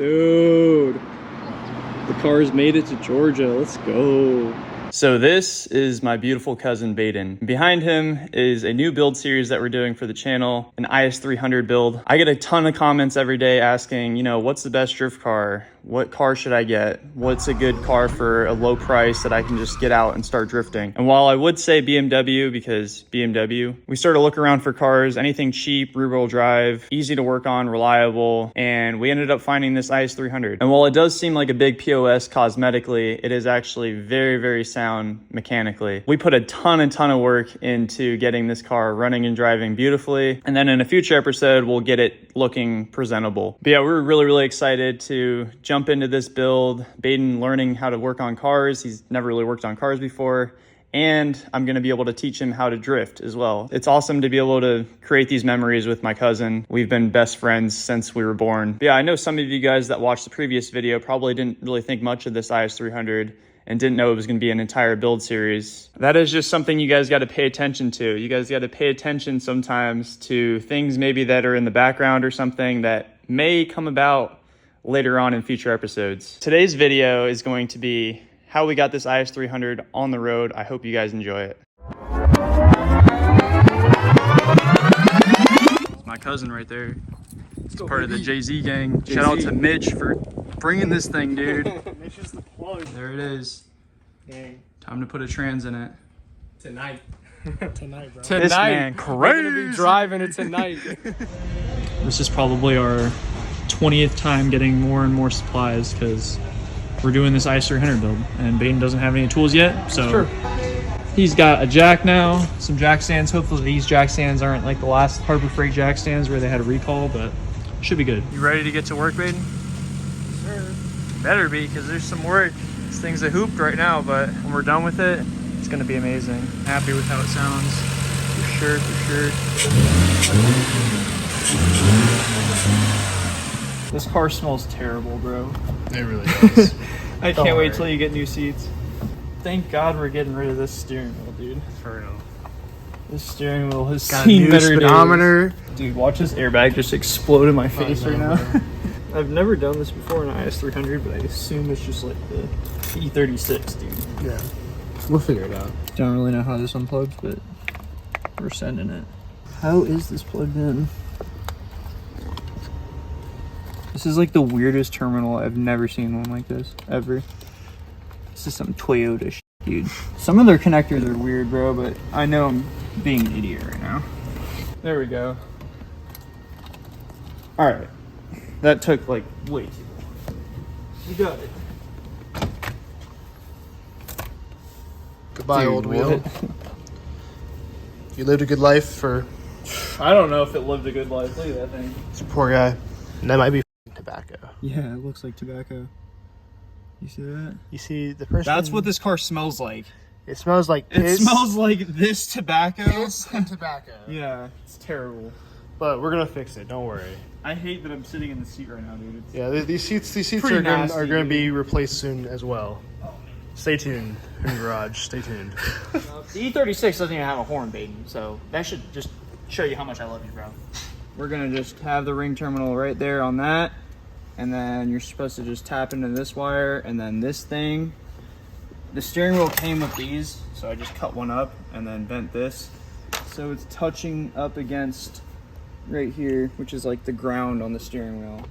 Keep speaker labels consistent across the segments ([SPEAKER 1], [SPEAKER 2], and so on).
[SPEAKER 1] Dude, the car's made it to Georgia. Let's go. So this is my beautiful cousin Baden. Behind him is a new build series that we're doing for the channel, an IS300 build. I get a ton of comments every day asking, you know, what's the best drift car? What car should I get? What's a good car for a low price that I can just get out and start drifting? And while I would say BMW, because BMW, we started to look around for cars, anything cheap, rear-wheel drive, easy to work on, reliable, and we ended up finding this IS300. And while it does seem like a big POS cosmetically, it is actually very, very sound mechanically. We put a ton of work into getting this car running and driving beautifully. And then in a future episode, we'll get it looking presentable. But yeah, we're really excited to jump into this build. Baden learning how to work on cars. He's never really worked on cars before. And I'm gonna be able to teach him how to drift as well. It's awesome to be able to create these memories with my cousin. We've been best friends since we were born. But yeah, I know some of you guys that watched the previous video probably didn't really think much of this IS300 and didn't know it was gonna be an entire build series. That is just something you guys gotta pay attention to. You guys gotta pay attention sometimes to things maybe that are in the background or something that may come about later on in future episodes. Today's video is going to be how we got this IS300 on the road. I hope you guys enjoy it. It's my cousin right there. He's part of the Jay-Z gang. Shout out to Mitch for bringing this thing, dude.
[SPEAKER 2] Mitch is the plug.
[SPEAKER 1] There it is.
[SPEAKER 2] Dang.
[SPEAKER 1] Time to put a trans in it.
[SPEAKER 2] Tonight. Tonight, bro.
[SPEAKER 1] This man crazy.
[SPEAKER 2] We're gonna be driving it tonight.
[SPEAKER 1] This is probably our 20th time getting more and more supplies because we're doing this IS300 build and Baden doesn't have any tools yet. So he's got a jack now, some jack stands. Hopefully these jack stands aren't like the last Harbor Freight jack stands where they had a recall, but should be good. You ready to get to work, Baden?
[SPEAKER 2] Sure.
[SPEAKER 1] Better be, because there's some work. This thing's a hooped right now, but when we're done with it, it's gonna be amazing. Happy with how it sounds, for sure, This car smells terrible, bro.
[SPEAKER 2] It really does.
[SPEAKER 1] I can't wait till you get new seats. Thank God we're getting rid of this steering wheel, dude.
[SPEAKER 2] For real.
[SPEAKER 1] This steering wheel has
[SPEAKER 2] Got
[SPEAKER 1] seen
[SPEAKER 2] a new
[SPEAKER 1] better
[SPEAKER 2] speedometer.
[SPEAKER 1] days. Dude, watch this airbag just explode in my face right now.
[SPEAKER 2] Bro.
[SPEAKER 1] I've never done this before in an IS300, but I assume it's just like the E36, dude.
[SPEAKER 2] Yeah. We'll figure it out.
[SPEAKER 1] Don't really know how this unplugs, but we're sending it. How is this plugged in? This is like the weirdest terminal. I've never seen one like this, ever. This is some Toyota shit, dude. Some of their connectors are weird, bro, but I know I'm being an idiot right now. There we go. All right. That took like way too long. You got it.
[SPEAKER 2] Goodbye,
[SPEAKER 1] Dude,
[SPEAKER 2] old wheel. You lived a good life for...
[SPEAKER 1] I don't know if it lived a good life. Look at that thing.
[SPEAKER 2] This poor guy. And that might be tobacco.
[SPEAKER 1] Yeah, it looks like tobacco. You see that?
[SPEAKER 2] You see the person...
[SPEAKER 1] That's what this car smells like.
[SPEAKER 2] It smells like piss.
[SPEAKER 1] It smells like this tobacco.
[SPEAKER 2] Piss and tobacco.
[SPEAKER 1] Yeah, it's terrible.
[SPEAKER 2] But we're gonna fix it. Don't worry.
[SPEAKER 1] I hate that I'm sitting in the seat right now, dude.
[SPEAKER 2] Yeah, these seats
[SPEAKER 1] pretty
[SPEAKER 2] are
[SPEAKER 1] nasty,
[SPEAKER 2] gonna
[SPEAKER 1] dude.
[SPEAKER 2] be replaced soon as well. Stay tuned, Hoon Garage. Stay tuned.
[SPEAKER 1] The E36 doesn't even have a horn, Baden, so that should just show you how much I love you, bro. We're gonna just have the ring terminal right there on that, and then you're supposed to just tap into this wire, and then this thing. The steering wheel came with these, so I just cut one up and then bent this. So it's touching up against right here, which is like the ground on the steering wheel.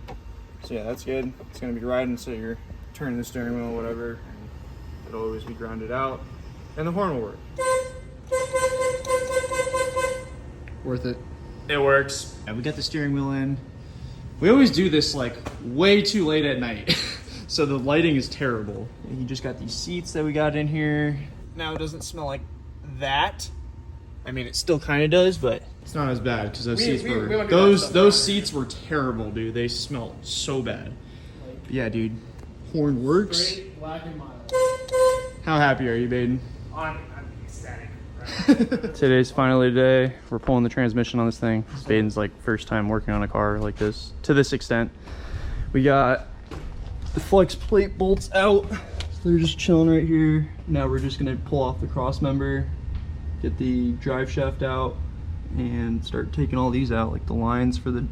[SPEAKER 1] So yeah, that's good. It's gonna be riding, so you're turning the steering wheel, whatever, and it'll always be grounded out. And the horn will work.
[SPEAKER 2] Worth it.
[SPEAKER 1] It works. Yeah, we got the steering wheel in. We always do this like way too late at night. So the lighting is terrible. You just got these seats that we got in here. Now it doesn't smell like that. I mean, it still kind of does, but it's not as bad because those seats were those seats were terrible, dude. They smelled so bad. But yeah, dude. Horn works.
[SPEAKER 2] Straight, black and mild.
[SPEAKER 1] How happy are you, Baden?
[SPEAKER 2] I'm ecstatic.
[SPEAKER 1] Today's finally the day. We're pulling the transmission on this thing. It's Baden's like first time working on a car like this, to this extent. We got the flex plate bolts out. So they're just chilling right here. Now we're just gonna pull off the cross member, get the drive shaft out, and start taking all these out, like the lines for the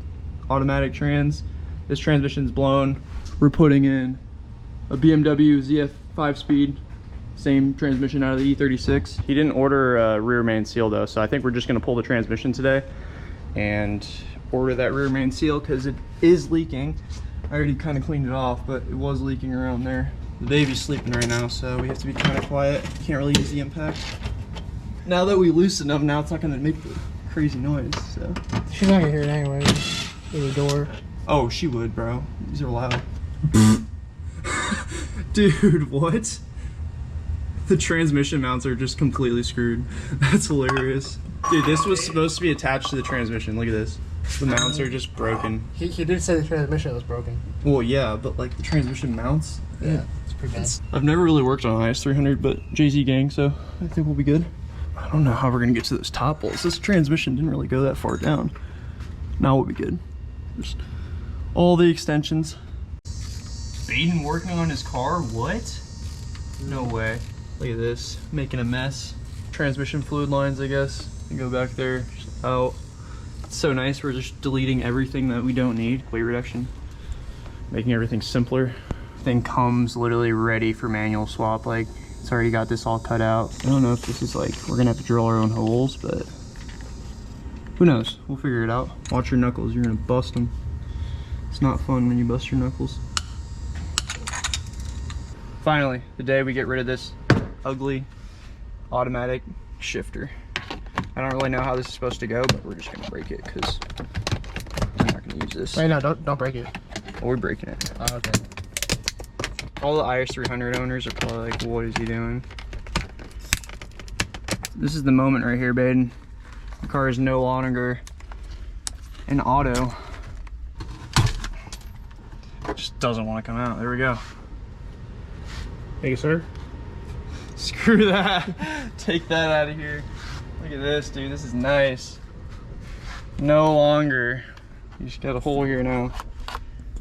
[SPEAKER 1] automatic trans. This transmission's blown. we're putting in a BMW ZF 5-speed, same transmission out of the E36. He didn't order a rear main seal though, so I think we're just gonna pull the transmission today and order that rear main seal because it is leaking. I already kind of cleaned it off, but it was leaking around there. The baby's sleeping right now, so we have to be kind of quiet. Can't really use the impact. Now that we loosen them, now it's not gonna make the crazy noise, so.
[SPEAKER 3] She's not gonna hear it anyway. Through the door.
[SPEAKER 1] Oh, she would, bro. These are loud. Dude, what? The transmission mounts are just completely screwed. That's hilarious. Dude, this was supposed to be attached to the transmission. Look at this. The mounts are just broken.
[SPEAKER 3] He did say the transmission was broken.
[SPEAKER 1] Well, yeah, but like the transmission mounts.
[SPEAKER 3] Yeah, it's pretty bad.
[SPEAKER 1] I've never really worked on an IS300, but Jay-Z gang, so I think we'll be good. I don't know how we're gonna get to those top bolts. This transmission didn't really go that far down. Now we'll be good. Just all the extensions. Baden working on his car? What? No way. Look at this, making a mess. Transmission fluid lines, I guess. You go back there, just out. It's so nice, we're just deleting everything that we don't need. Weight reduction, making everything simpler. Thing comes literally ready for manual swap. Like, it's already got this all cut out. I don't know if this is like, we're gonna have to drill our own holes, but who knows? We'll figure it out. Watch your knuckles, you're gonna bust them. It's not fun when you bust your knuckles. Finally, the day we get rid of this ugly automatic shifter. I don't really know how this is supposed to go, but we're just gonna break it because I'm not gonna use this.
[SPEAKER 3] Wait, no, don't break it.
[SPEAKER 1] Oh, we're breaking it.
[SPEAKER 3] Oh, okay.
[SPEAKER 1] All the IS300 owners are probably like, what is he doing? This is the moment right here, Baden. The car is no longer an auto. It just doesn't want to come out. There we go.
[SPEAKER 3] Thank you, sir.
[SPEAKER 1] Screw that. Take that out of here. Look at this, dude. This is nice. No longer. You just got a hole here now.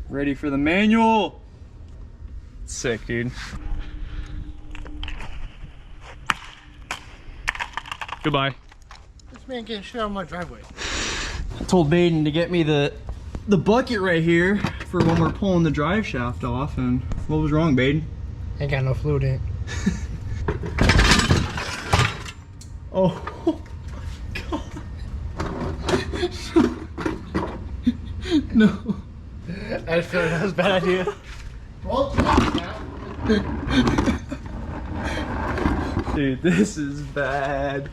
[SPEAKER 1] Ready for the manual. Sick, dude. Goodbye.
[SPEAKER 3] This man getting shit on my driveway.
[SPEAKER 1] I told Baden to get me the bucket right here for when we're pulling the drive shaft off. And what was wrong, Baden?
[SPEAKER 3] Ain't got no fluid in it.
[SPEAKER 1] Oh God. No.
[SPEAKER 3] I just feel like that was a bad idea. Well,
[SPEAKER 1] dude, this is bad.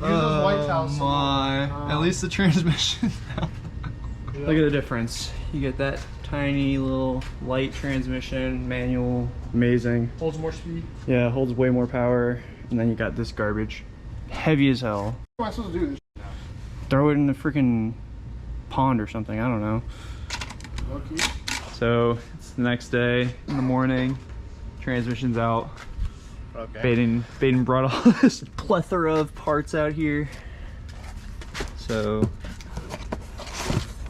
[SPEAKER 1] Oh my. At least the transmission. Look at the difference. You get that tiny little light transmission, manual, amazing.
[SPEAKER 3] Holds more speed.
[SPEAKER 1] Yeah, holds way more power. And then you got this garbage. Heavy as hell.
[SPEAKER 3] What am I supposed to do this now?
[SPEAKER 1] Throw it in the freaking pond or something, I don't know.
[SPEAKER 3] Okay.
[SPEAKER 1] So it's the next day in the morning. Transmission's out.
[SPEAKER 3] Okay.
[SPEAKER 1] Baden brought all this plethora of parts out here. So,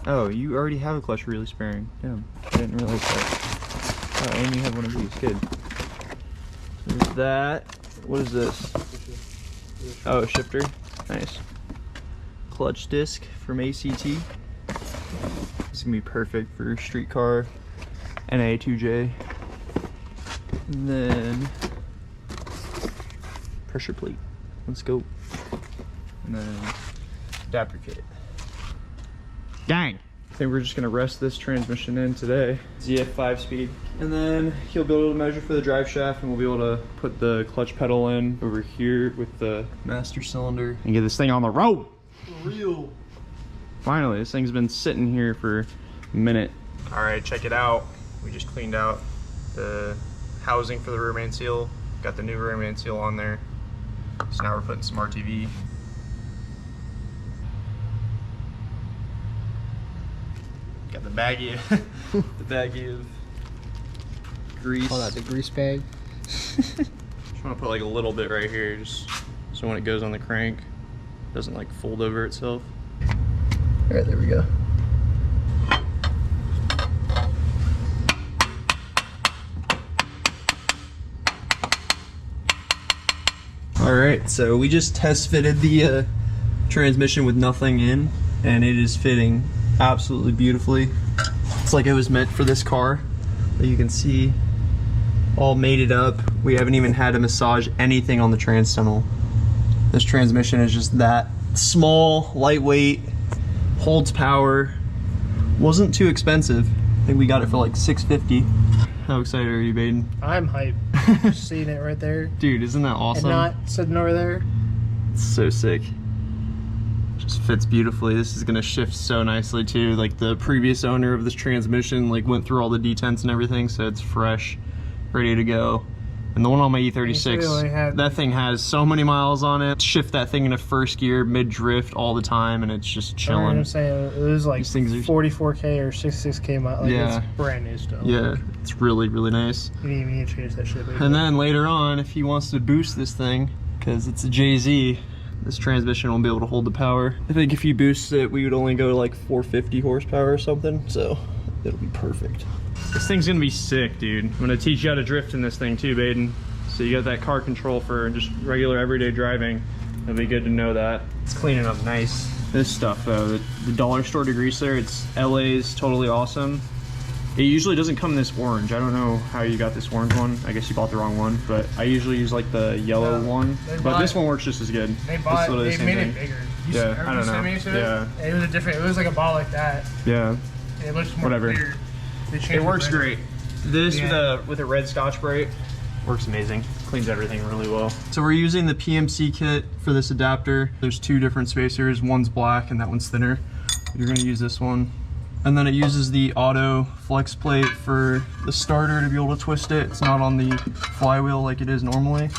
[SPEAKER 1] oh, you already have a clutch release bearing. Damn, I didn't realize that. Oh, and you have one of these. Good. There's that. What is this? Oh, shifter. Nice. Clutch disc from ACT. This is gonna be perfect for streetcar and A2J. And then pressure plate. Let's go. And then adapter kit. Dang. I think we're just gonna rest this transmission in today. ZF 5-speed. And then he'll be able to measure for the drive shaft, and we'll be able to put the clutch pedal in over here with the master cylinder and get this thing on the road.
[SPEAKER 3] For real.
[SPEAKER 1] Finally, this thing's been sitting here for a minute. All right, check it out. We just cleaned out the housing for the rear main seal. Got the new rear main seal on there. So now we're putting some RTV. Got the baggie, the baggie of grease.
[SPEAKER 3] Call that the grease bag.
[SPEAKER 1] Just want to put like a little bit right here, just so when it goes on the crank, it doesn't like fold over itself. All right, there we go. All right, so we just test fitted the transmission with nothing in, and it is fitting absolutely beautifully. It's like it was meant for this car. that you can see all mated up. We haven't even had to massage anything on the trans tunnel. This transmission is just that small, lightweight, holds power. Wasn't too expensive. I think we got it for like $650. How excited are you, Baden?
[SPEAKER 3] I'm hyped. Just seeing it right there.
[SPEAKER 1] Dude, isn't that awesome?
[SPEAKER 3] And not sitting over there.
[SPEAKER 1] It's so sick. Just fits beautifully. This is gonna shift so nicely too. Like the previous owner of this transmission like went through all the detents and everything, so it's fresh, ready to go. And the one on my E36, that thing has so many miles on it. Shift that thing into first gear, mid-drift all the time, and it's just chilling.
[SPEAKER 3] I'm saying, it was like
[SPEAKER 1] These things are
[SPEAKER 3] 44K or 66K miles. Like,
[SPEAKER 1] yeah.
[SPEAKER 3] It's brand new stuff.
[SPEAKER 1] Yeah,
[SPEAKER 3] Like,
[SPEAKER 1] it's really, really nice.
[SPEAKER 3] you didn't even need to change that shit.
[SPEAKER 1] And then later on, if he wants to boost this thing, because it's a JZ, this transmission won't be able to hold the power. I think if you boost it, we would only go to like 450 horsepower or something, so it'll be perfect. This thing's gonna be sick, dude. I'm gonna teach you how to drift in this thing too, Baden. So you got that car control for just regular everyday driving. It'll be good to know that. It's cleaning up nice. This stuff though, the dollar store degreaser, it's LA's totally awesome. It usually doesn't come in this orange. I don't know how you got this orange one. I guess you bought the wrong one, but I usually use like the yellow one. But this one works just as good.
[SPEAKER 3] They made it bigger.
[SPEAKER 1] Yeah, I don't know. Yeah.
[SPEAKER 3] It was a different, it was like a ball like that.
[SPEAKER 1] Yeah.
[SPEAKER 3] It looks more clear.
[SPEAKER 1] It works great. This with a red Scotch-Brite works amazing. Cleans everything really well. So we're using the PMC kit for this adapter. There's two different spacers. One's black and that one's thinner. You're gonna use this one. And then it uses the auto flex plate for the starter to be able to twist it. It's not on the flywheel like it is normally.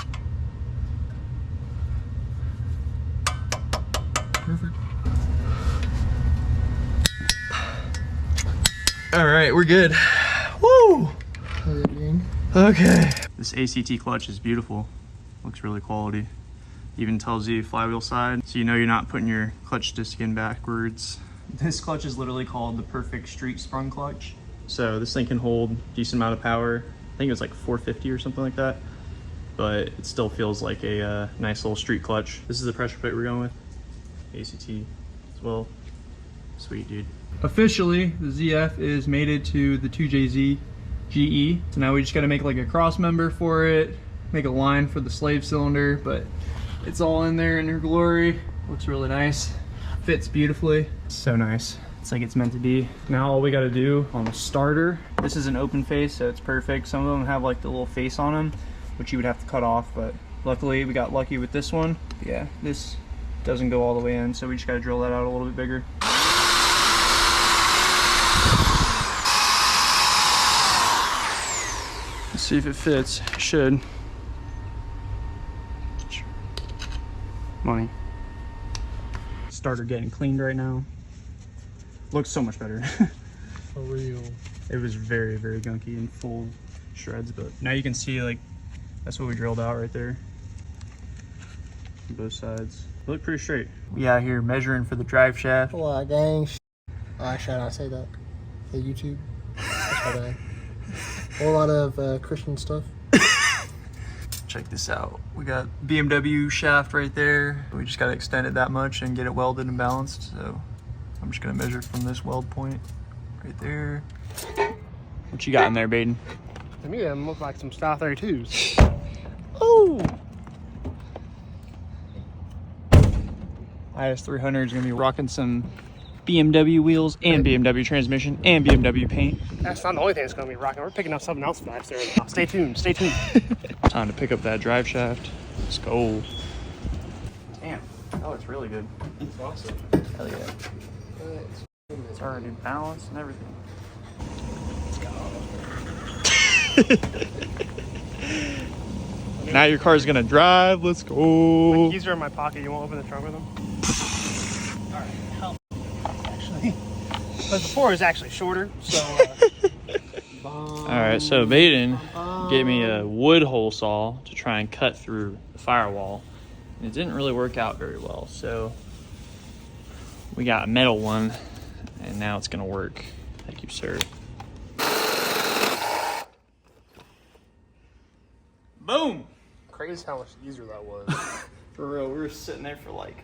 [SPEAKER 1] Perfect. All right, we're good. Woo! Okay. This ACT clutch is beautiful. Looks really quality. Even tells you flywheel side, so you know you're not putting your clutch disc in backwards. This clutch is literally called the perfect street sprung clutch. So this thing can hold a decent amount of power. I think it was like 450 or something like that, but it still feels like a nice little street clutch. This is the pressure plate we're going with. ACT as well. Sweet, dude. Officially, the ZF is mated to the 2JZ GE. So now we just gotta make like a cross member for it, make a line for the slave cylinder, but it's all in there in her glory. Looks really nice. Fits beautifully. So nice. It's like it's meant to be. Now all we gotta do on the starter, this is an open face, so it's perfect. Some of them have like the little face on them, which you would have to cut off, but luckily we got lucky with this one. Yeah, this doesn't go all the way in, so we just gotta drill that out a little bit bigger. Let's see if it fits. It should. Money. Starter getting cleaned right now. Looks so much better.
[SPEAKER 3] For real.
[SPEAKER 1] It was very, very gunky and full shreds, but now you can see like that's what we drilled out right there. On both sides. They look pretty straight. We out here measuring for the drive shaft.
[SPEAKER 3] What, gang? Oh, I should not say that. Hey, YouTube. That's my bad. A whole lot of Christian stuff.
[SPEAKER 1] Check this out. We got BMW shaft right there. We just got to extend it that much and get it welded and balanced. So I'm just gonna measure from this weld point right there. What you got in there, Baden?
[SPEAKER 3] To me, them look like some Style 32s.
[SPEAKER 1] Oh! IS300 is gonna be rocking some BMW wheels and BMW transmission and BMW paint.
[SPEAKER 3] That's not the only thing that's going to be rocking. We're picking up something else for there. Stay tuned. Stay tuned.
[SPEAKER 1] Time to pick up that drive shaft. Let's go. Damn, that looks really good.
[SPEAKER 3] It's awesome.
[SPEAKER 1] Hell yeah. It's already balanced and everything. Now your car's gonna drive. Let's go.
[SPEAKER 3] My keys are in my pocket. You won't open the trunk with them? But before it was actually shorter, so
[SPEAKER 1] Alright, so Baden gave me a wood hole saw to try and cut through the firewall. And it didn't really work out very well, so we got a metal one and now it's gonna work. Thank you, sir. Boom!
[SPEAKER 3] crazy how much easier that was.
[SPEAKER 1] For real, we were sitting there for like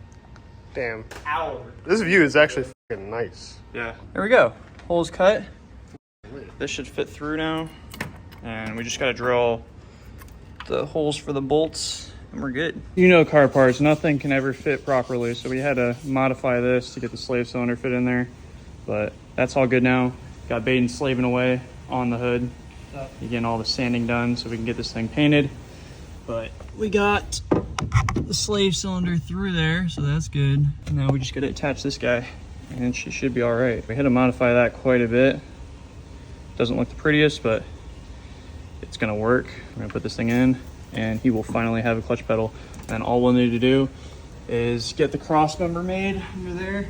[SPEAKER 3] Damn.
[SPEAKER 1] hours.
[SPEAKER 3] This view is actually fucking nice.
[SPEAKER 1] Yeah. There we go. Hole's cut. this should fit through now. And we just gotta drill the holes for the bolts and we're good. You know, car parts, nothing can ever fit properly. So we had to modify this to get the slave cylinder fit in there, but that's all good now. Got Baden slaving away on the hood. Getting all the sanding done so we can get this thing painted. But we got the slave cylinder through there, so that's good. Now we just gotta attach this guy and she should be all right. We had to modify that quite a bit. Doesn't look the prettiest, but it's gonna work. We're gonna put this thing in and he will finally have a clutch pedal. And all we'll need to do is get the cross member made under there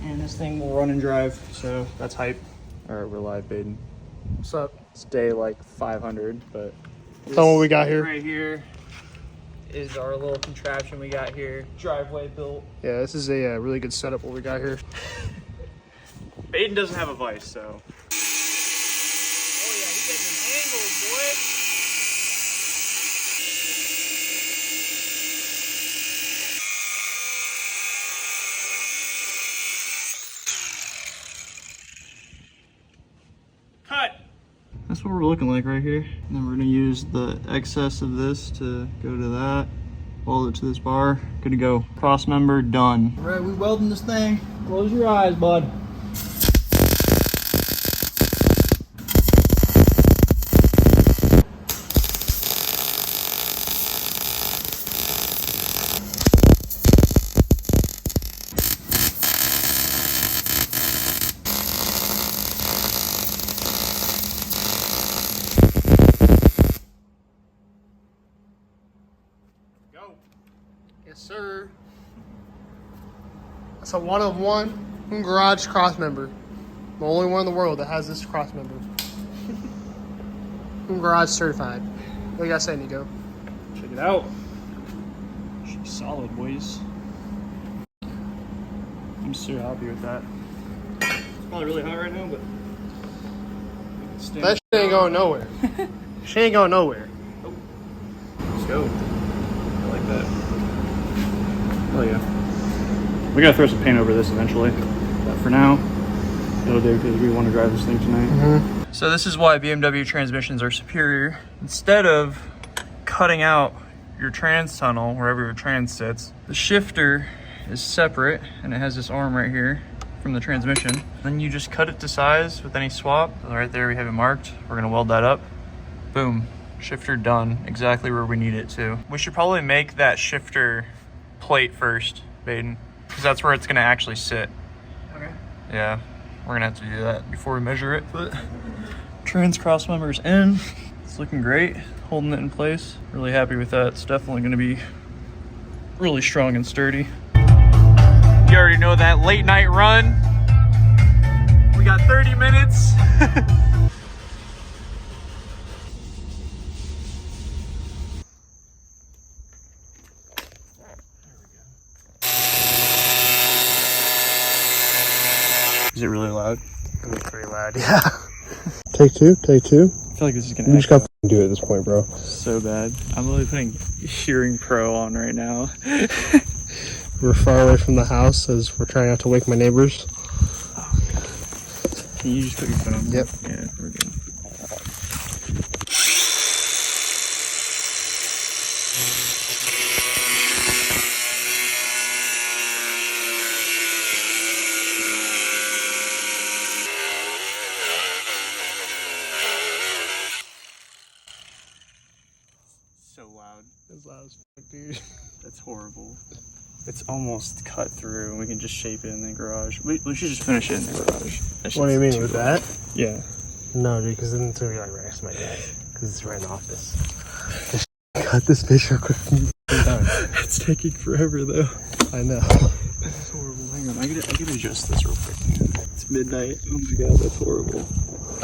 [SPEAKER 1] and this thing will run and drive. So that's hype. All right, we're live, Baden.
[SPEAKER 2] What's up?
[SPEAKER 1] It's day like 500, but
[SPEAKER 2] Tell them what we got here.
[SPEAKER 1] right here is our little contraption we got here. Driveway built.
[SPEAKER 2] Yeah, this is a really good setup what we got here.
[SPEAKER 1] Baden doesn't have a vice, so. Oh yeah, he's getting an angle, boy. Cut. That's what we're looking like right here. And then we're gonna use the excess of this to go to that, weld it to this bar. Good to go. Cross member done. All right, we welding this thing. Close your eyes, bud.
[SPEAKER 2] Yes, sir. That's a one of one Hoon Garage cross member. The only one in the world that has this cross member. Hoon Garage certified. What do you gotta say, Nico?
[SPEAKER 1] Check it out. She's solid, boys. I'm so happy with that. It's probably really hot right now, but
[SPEAKER 2] That shit ain't going nowhere. She ain't going nowhere.
[SPEAKER 1] let's go. I like that. Hell yeah. We gotta throw some paint over this eventually, but for now, it'll do because we want to drive this thing tonight. So this is why BMW transmissions are superior. Instead of cutting out your trans tunnel wherever your trans sits, the shifter is separate and it has this arm right here from the transmission. Then you just cut it to size with any swap. Right there we have it marked. We're gonna weld that up. Boom, shifter done, exactly where we need it to. We should probably make that shifter plate first, Baden, because that's where it's gonna actually sit.
[SPEAKER 2] Okay.
[SPEAKER 1] Yeah, we're gonna have to do that before we measure it. But trans cross members in, it's looking great, holding it in place. Really happy with that. It's definitely gonna be really strong and sturdy. You already know that late night run. We got 30 minutes. Is it really loud?
[SPEAKER 2] It's pretty loud, yeah. Take two, take two.
[SPEAKER 1] I feel like this is gonna
[SPEAKER 2] You just gotta do it at this point, bro.
[SPEAKER 1] so bad. I'm literally putting Hearing Pro on right now.
[SPEAKER 2] We're far away from the house as we're trying not to wake my neighbors.
[SPEAKER 1] Can you just put your phone on?
[SPEAKER 2] Yep.
[SPEAKER 1] Yeah, we're good. So loud.
[SPEAKER 2] As loud as fuck, dude.
[SPEAKER 1] That's horrible. It's almost cut through. We can just shape it in the garage. We should just finish it in the garage.
[SPEAKER 2] What do you mean with that?
[SPEAKER 1] Yeah.
[SPEAKER 2] No, dude, because then it's gonna be like right next to my dad. Because it's right in the office. Just cut this bitch real quick.
[SPEAKER 1] It's taking forever though.
[SPEAKER 2] I know.
[SPEAKER 1] This is horrible. Hang on, I gotta adjust this real quick. It's midnight. Oh my god, that's horrible.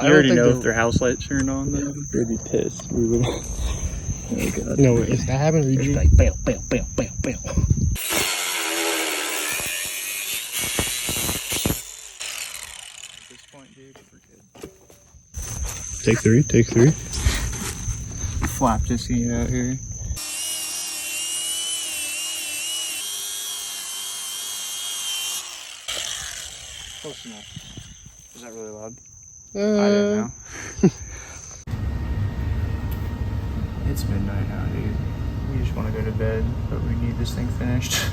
[SPEAKER 1] I already know if their house lights turned on though. They'd be pissed. We would. Oh god.
[SPEAKER 2] No, if that happened, we'd just be like, bam, bam, bam, bam, bam.
[SPEAKER 1] At this point, dude, we're good.
[SPEAKER 2] Take three, take three.
[SPEAKER 1] Flap just getting out here. Close enough. Is that really loud? I didn't know. It's midnight now, dude. We just want to go to bed, but we need this thing finished.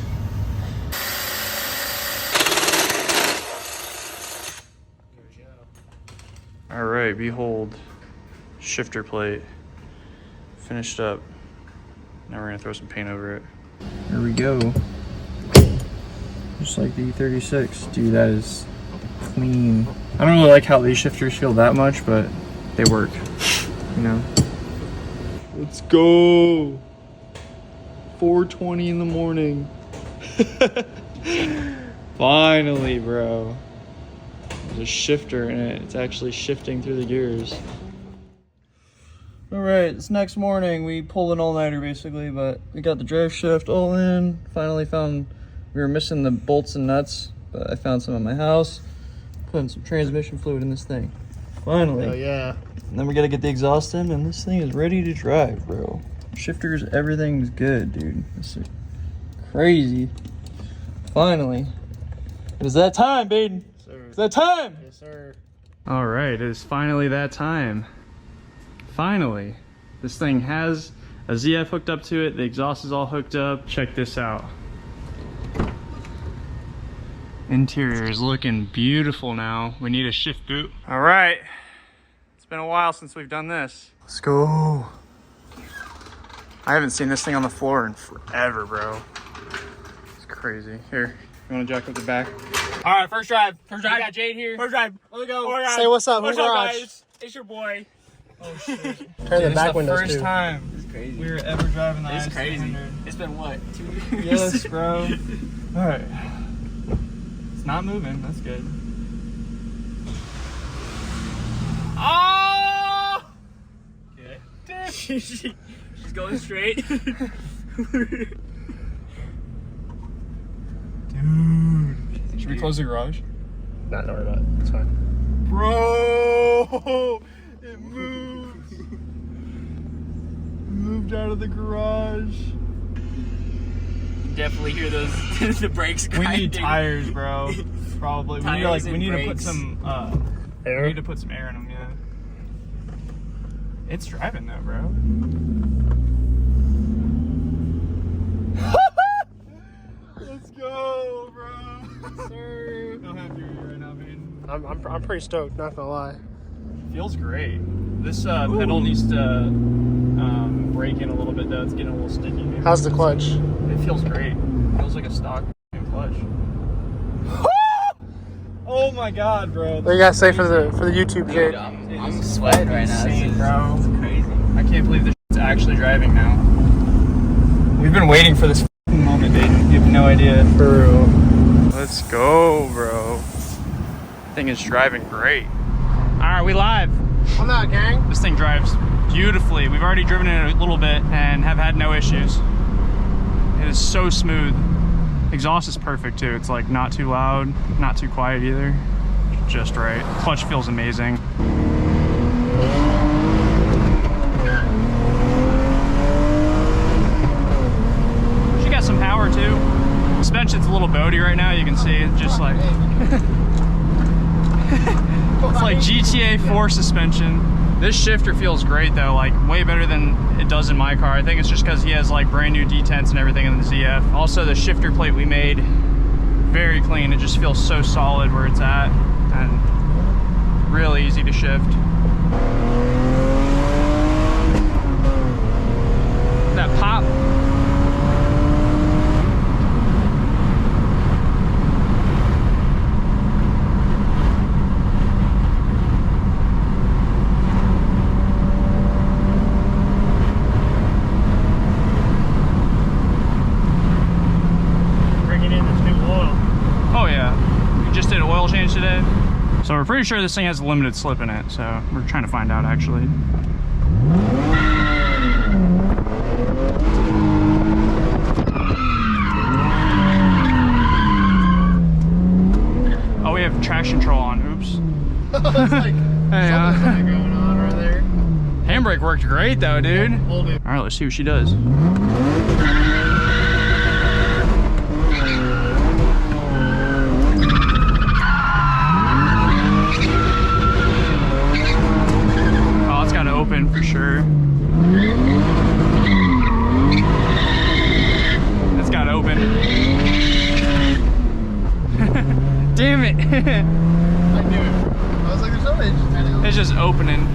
[SPEAKER 1] All right, behold, shifter plate finished up. Now we're gonna throw some paint over it. Here we go. Just like the E36. Dude, that is clean. I don't really like how these shifters feel that much, but they work, you know? Let's go. 4:20 in the morning. Finally, bro. There's a shifter in it. It's actually shifting through the gears. All right, it's next morning. We pulled an all-nighter basically, but we got the Driveshaft all in. Finally found, we were missing the bolts and nuts, but I found some at my house. Putting some transmission fluid in this thing. Finally.
[SPEAKER 3] Oh yeah.
[SPEAKER 1] And then we gotta get the exhaust in, and this thing is ready to drive, bro. Shifters, everything's good, dude. This is crazy. Finally. It is that time, Baden.
[SPEAKER 3] Yes, sir.
[SPEAKER 1] It's that time.
[SPEAKER 3] Yes, sir.
[SPEAKER 1] All right, it is finally that time. Finally. This thing has a ZF hooked up to it. The exhaust is all hooked up. Check this out. Interior is looking beautiful now. We need a shift boot. All right. It's been a while since we've done this. Let's go. I haven't seen this thing on the floor in forever, bro. It's crazy. Here, you want to jack up the back?
[SPEAKER 2] All right, first drive. First drive. We got Jade here. First drive. Let's go.
[SPEAKER 3] Say what's up.
[SPEAKER 2] What's
[SPEAKER 3] Who's
[SPEAKER 2] up,
[SPEAKER 3] garage?
[SPEAKER 2] guys? It's your boy.
[SPEAKER 1] Oh shit.
[SPEAKER 3] Turn the back windows
[SPEAKER 1] first
[SPEAKER 3] too.
[SPEAKER 1] time
[SPEAKER 2] It's crazy.
[SPEAKER 1] we were ever driving the
[SPEAKER 2] It's
[SPEAKER 1] IS300.
[SPEAKER 2] crazy. It's been what, 2 years?
[SPEAKER 1] Yes, bro. All right. It's not moving. That's good.
[SPEAKER 2] Oh! Okay. She's going straight.
[SPEAKER 1] Dude. Should we close the garage?
[SPEAKER 3] Nah, don't worry about it. It's fine.
[SPEAKER 1] Bro! It moved! It moved out of the garage.
[SPEAKER 2] Definitely hear those the brakes
[SPEAKER 1] We
[SPEAKER 2] grinding.
[SPEAKER 1] need tires, bro. Probably. We need,
[SPEAKER 2] Tires
[SPEAKER 1] we
[SPEAKER 2] and
[SPEAKER 1] need to put
[SPEAKER 2] brakes.
[SPEAKER 1] some
[SPEAKER 3] Air?
[SPEAKER 1] we need to put some air in them, yeah. It's driving though, bro. Let's go, bro. Sir. How happy are you right now, man?
[SPEAKER 3] I'm pretty stoked. Not gonna lie.
[SPEAKER 1] Feels great. This pedal needs to break in a little bit though. It's getting a little sticky. Maybe.
[SPEAKER 3] How's the clutch?
[SPEAKER 1] It feels great. It feels like a stock clutch. Oh my god, bro.
[SPEAKER 3] What do you gotta say for the YouTube, Jade?
[SPEAKER 2] Dude, I'm sweating right now.
[SPEAKER 1] Insane,
[SPEAKER 2] This is
[SPEAKER 1] bro.
[SPEAKER 2] crazy.
[SPEAKER 1] I can't believe this shit's actually driving now. We've been waiting for this moment, dude. You have no idea.
[SPEAKER 3] For real.
[SPEAKER 1] Let's go, bro. Thing is driving great. All right, we live.
[SPEAKER 3] I'm not, gang.
[SPEAKER 1] This thing drives beautifully. We've already driven it a little bit and have had no issues. It is so smooth. Exhaust is perfect too. It's like not too loud, not too quiet either. Just right. Clutch feels amazing. She got some power too. Suspension's a little boaty right now. You can see it's just like it's like GTA 4 suspension. This shifter feels great though, like way better than it does in my car. I think it's just because he has like brand new detents and everything in the ZF. Also the shifter plate we made, very clean. It just feels so solid where it's at and really easy to shift. That pop. Today. So we're pretty sure this thing has a limited slip in it, so we're trying to find out actually. Oh, we have traction control on. Oops.
[SPEAKER 3] It's like
[SPEAKER 1] Hey,
[SPEAKER 3] something's going on right there.
[SPEAKER 1] handbrake worked great though, dude.
[SPEAKER 3] Hold it.
[SPEAKER 1] All right, let's see what she does. open for sure. It's got open. Damn it.
[SPEAKER 3] I knew it. I was like, there's no way.
[SPEAKER 1] It's just opening.